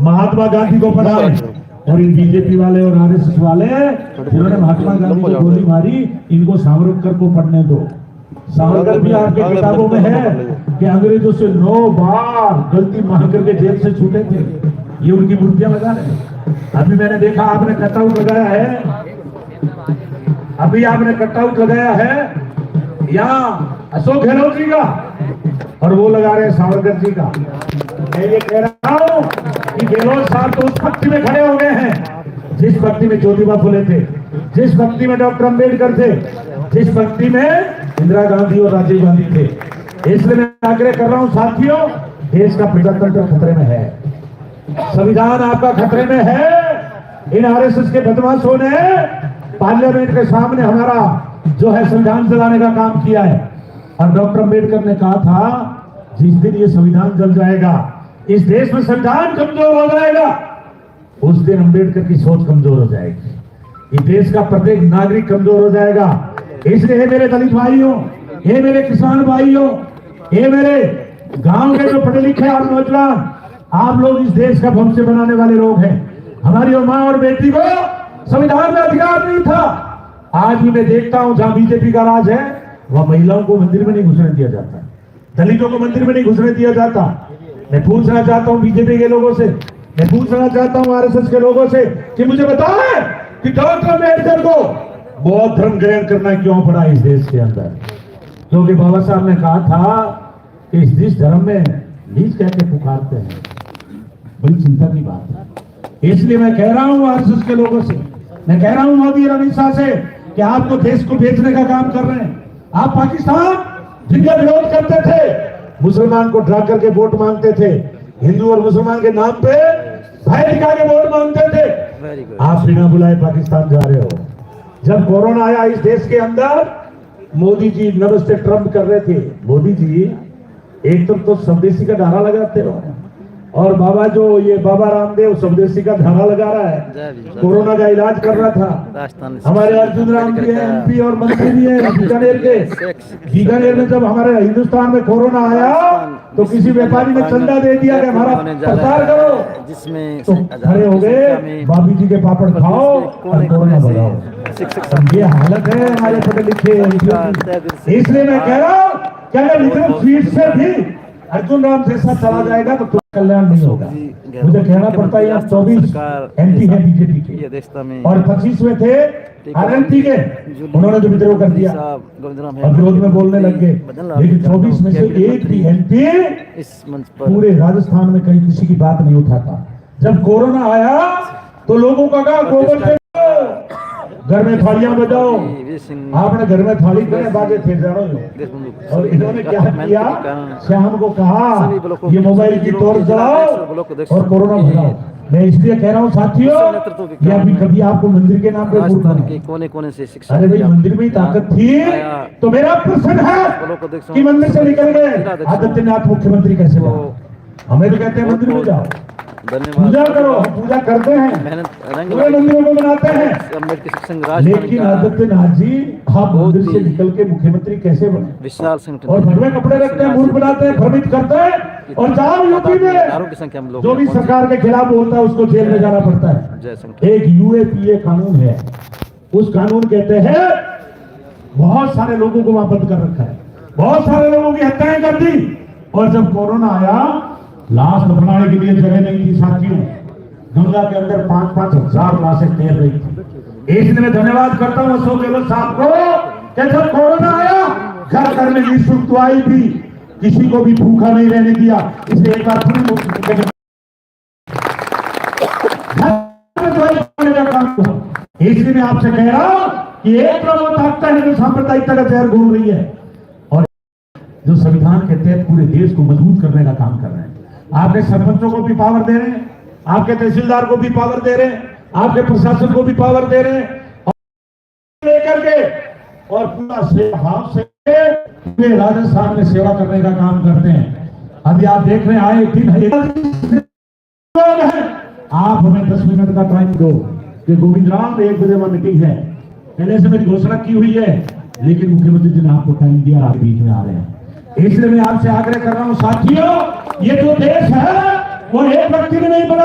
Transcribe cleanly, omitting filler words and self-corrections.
महात्मा गांधी को पढ़ा है, और इन बीजेपी वाले और आरएसएस वाले जिन्होंने महात्मा गांधी को गोली मारी, इनको सावरकर को पढ़ने दो। सावरकर भी आपके किताबों में है कि अंग्रेजों से 9 बार गलती मान करके जेल से छूटे थे। ये उनकी मूर्तियां लगा रहे। अभी मैंने देखा आपने कटआउट लगाया है, अभी आपने कटआउट लगाया है यहाँ अशोक गहलोत जी का, और वो लगा रहे हैं सावरकर जी का। मैं ये कह रहा हूँ कि गहलोत साहब तो उस पंक्ति में खड़े हो गए हैं जिस पंक्ति में ज्योतिबा फुले थे, जिस पंक्ति में डॉक्टर अंबेडकर थे, जिस पंक्ति में इंदिरा गांधी और राजीव गांधी थे। इसलिए मैं आग्रह कर रहा हूं साथियों, देश का प्रजातंत्र खतरे में है, संविधान आपका खतरे में है। इन आरएसएस के बदमाशों ने पार्लियामेंट के सामने हमारा जो है संविधान जलाने का काम किया है, और डॉक्टर अंबेडकर ने कहा था जिस दिन ये संविधान जल जाएगा, इस देश में संविधान कमजोर हो जाएगा, उस दिन अंबेडकर की सोच कमजोर हो जाएगी, इस देश का प्रत्येक नागरिक कमजोर हो जाएगा। इसलिए मेरे दलित भाइयों, ये मेरे किसान भाइयों, ये मेरे गांव के जो पढ़े लिखे आप नौजवान, आप लोग इस देश का भविष्य बनाने वाले लोग हैं। हमारी माँ और बेटी को संविधान में अधिकार नहीं था। आज भी मैं देखता हूं जहां बीजेपी का राज है, वह महिलाओं को मंदिर में नहीं घुसने दिया जाता, दलितों को मंदिर में नहीं घुसने दिया जाता। मैं पूछना चाहता हूं बीजेपी के लोगों से, मैं पूछना चाहता हूं आरएसएस के लोगों से कि मुझे बताएं कि डॉक्टर अंबेडकर को बौद्ध धर्म ग्रहण करना क्यों पड़ा इस देश के अंदर? क्योंकि बाबा साहब ने कहा था कि इस धर्म में नीच कह के पुकारते हैं। बड़ी चिंता की बात है। इसलिए मैं कह रहा हूं आरएसएस के लोगों से, मैं कह रहा हूं मोदी और अमित शाह से कि आपको देश को बेचने का काम कर रहे हैं। आप पाकिस्तान जिनका विरोध करते थे, मुसलमान को ड्रा करके वोट मांगते थे, हिंदू और मुसलमान के नाम पे भय दिखा के वोट मांगते थे, आप बिना बुलाए पाकिस्तान जा रहे हो। जब कोरोना आया इस देश के अंदर, मोदी जी नमस्ते ट्रम्प कर रहे थे। मोदी जी एक तरफ तो स्वदेशी का नारा लगाते हो, और बाबा जो ये बाबा रामदेव स्वदेशी का धारा लगा रहा है, कोरोना का इलाज कर रहा था। हमारे अर्जुन राम जी है, एमपी और मंत्री भी है बीकानेर के। बीकानेर में जब हमारे हिंदुस्तान में कोरोना आया तो किसी व्यापारी ने चंदा दे दिया कि हमारा प्रचार करो, जिसमें तो खड़े हो गए बाबी जी के पापड़ खाओ और कोरोना बढ़ाओ। ये हालत है हमारे पढ़े लिखे। इसलिए मैं कह रहा हूँ कि अगर इतने सीट से भी अर्जुन राम जैसा चला जाएगा तो कल्याण नहीं होगा। मुझे कहना पड़ता है, यहाँ 24 एमपी है बीजेपी के और 25 में थे आरएनपी के, उन्होंने जो विद्रोह कर दिया और विरोध में बोलने लग गए। लेकिन 24 में से एक भी एमपी पूरे राजस्थान में कहीं किसी की बात नहीं उठाता। जब कोरोना आया तो लोगों का कहा गोबर से घर में थालियां बजाओ। आपने घर में थाली करे बाजे थे जानो, और इन्होंने क्या किया, शाम को कहा ये मोबाइल की टॉर्च जलाओ और कोरोना भगाओ। मैं इसलिए कह रहा हूँ साथियों, ये अभी कभी आपको मंदिर के नाम पे कोने से शिक्षा, अरे भाई मंदिर में ही ताकत थी तो मेरा प्रश्न है कि मंदिर से निकल गए आदित्यनाथ मुख्यमंत्री कैसे बने? हमें तो कहते हैं मंदिर में जाओ पूजा करो, हम पूजा करते हैं, पूरे मंदिरों को बनाते हैं, लेकिन आदित्यनाथ जी आप मंदिर से निकल के मुख्यमंत्री कैसे बने? विशाल संगठन और घर में कपड़े रखते हैं, मूर्ख बनाते हैं, भ्रमित करते हैं, और जाओ यूपी में जो भी सरकार के खिलाफ बोलता है उसको जेल में जाना पड़ता है। एक यूएपीए कानून है, उस कानून कहते हैं बहुत सारे लोगों को वहां बंद कर रखा है, बहुत सारे लोगों की हत्याएं कर दी, और जब कोरोना आया लाश दफनाने के लिए जगह नहीं थी साथियों, गंगा के अंदर 5-5 हजार लाशें तैर रही थी। इसलिए मैं धन्यवाद करता हूं अशोक गहलोत साहब को कि जब कोरोना आया घर घर में निःशुल्क दवाई भी, किसी को भी भूखा नहीं रहने दिया। इसलिए एक बार इसलिए मैं आपसे कह रहा हूं कि एक प्रमुख ताकत है जो सांप्रदायिकता का जहर घूम रही है, और जो संविधान के तहत पूरे देश को मजबूत करने का काम कर रहे हैं। आपके सरपंचों को भी पावर दे रहे हैं, आपके तहसीलदार को भी पावर दे रहे हैं, आपके प्रशासन को भी पावर दे रहे हैं, और लेकर के और पूरा सेवा भाव से पूरे राजस्थान में सेवा करने का काम करते हैं। अभी आप देख रहे हैं आए दिन आप हमें 10 मिनट का टाइम दो कि गोविंद राम 1 बजे में मीटिंग है, पहले से मेरी घोषणा की हुई है, लेकिन मुख्यमंत्री जी ने आपको टाइम दिया, आप बीच में आ रहे हैं। इसलिए मैं आपसे आग्रह कर रहा हूं साथियों, ये जो देश है वो एक व्यक्ति ने नहीं बना।